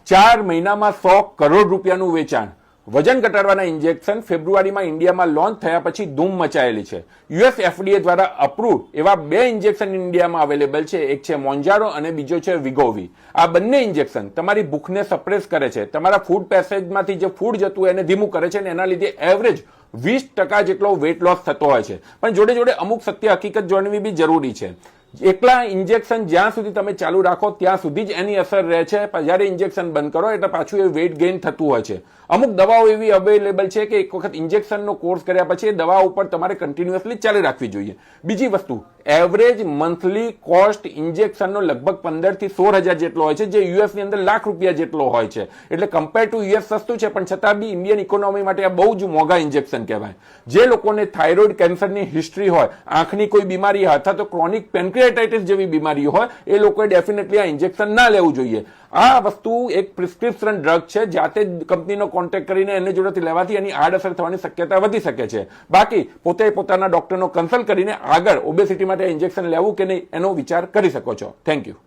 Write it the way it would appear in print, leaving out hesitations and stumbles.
4 મહિનામાં 100 કરોડ રૂપિયાનું વેચાણ. વજન ઘટાડવાના ઇન્જેક્શન ફેબ્રુઆરીમાં ઇન્ડિયામાં લોન્ચ થયા પછી ધૂમ મચાયેલી છે. યુએસ FDA દ્વારા અપ્રૂવ એવા 2 ઇન્જેક્શન ઇન્ડિયામાં અવેલેબલ છે. એક છે મોન્જારો અને બીજો છે વિગોવી. આ બંને ઇન્જેક્શન તમારી ભૂખને સપ્રેસ કરે છે, તમારા ફૂડ પેસેજમાંથી જે ફૂડ જતું હોય એને ધીમું કરે છે અને એના લીધે એવરેજ 20% જેટલો વેટ લોસ થતો હોય છે. પણ જોડે જોડે અમુક સત્ય હકીકત જાણવી બી જરૂરી છે. એકલા ઇન્જેક્શન જ્યાં સુધી તમે ચાલુ રાખો ત્યાં સુધી જ એની અસર રહે છે. જ્યારે ઇન્જેક્શન બંધ કરો એટલે પાછું એ વેટ ગેઇન થતું હોય છે. અમુક દવાઓ એવી અવેલેબલ છે કે એક વખત ઇન્જેક્શનનો કોર્સ કર્યા પછી એ દવા ઉપર તમારે કન્ટિન્યુઅસલી ચાલી રાખવી જોઈએ. બીજી વસ્તુ, એવરેજ મંથલી કોસ્ટ ઇન્જેક્શનનો લગભગ 15 થી 16,000 જેટલો હોય છે, જે યુએસની અંદર લાખ રૂપિયા જેટલો હોય છે. એટલે કમ્પેર ટુ યુએસ સસ્તું છે, પણ છતાં બી ઇન્ડિયન ઇકોનોમી માટે આ બહુ જ મોંઘા ઇન્જેક્શન કહેવાય. જે લોકોને થાઇરોઇડ કેન્સરની હિસ્ટ્રી હોય, આંખની કોઈ બીમારી અથવા તો ક્રોનિક પેન્ક્રિયાટાઇટિસ જેવી બીમારી હોય, એ લોકોએ ડેફિનેટલી આ ઇન્જેક્શન ના લેવું જોઈએ. આ વસ્તુ એક પ્રિસ્ક્રિપ્શન ડ્રગ છે. જાતે જ કંપનીનો કોન્ટેક્ટ કરીને એને જોડેથી લેવાથી એની આડઅસર થવાની શક્યતા વધી શકે છે. બાકી પોતે પોતાના ડોક્ટરનો કન્સલ્ટ કરીને આગળ ઓબેસિટી માટે ઇન્જેક્શન લેવું કે નહીં એનો વિચાર કરી શકો છો. Thank you.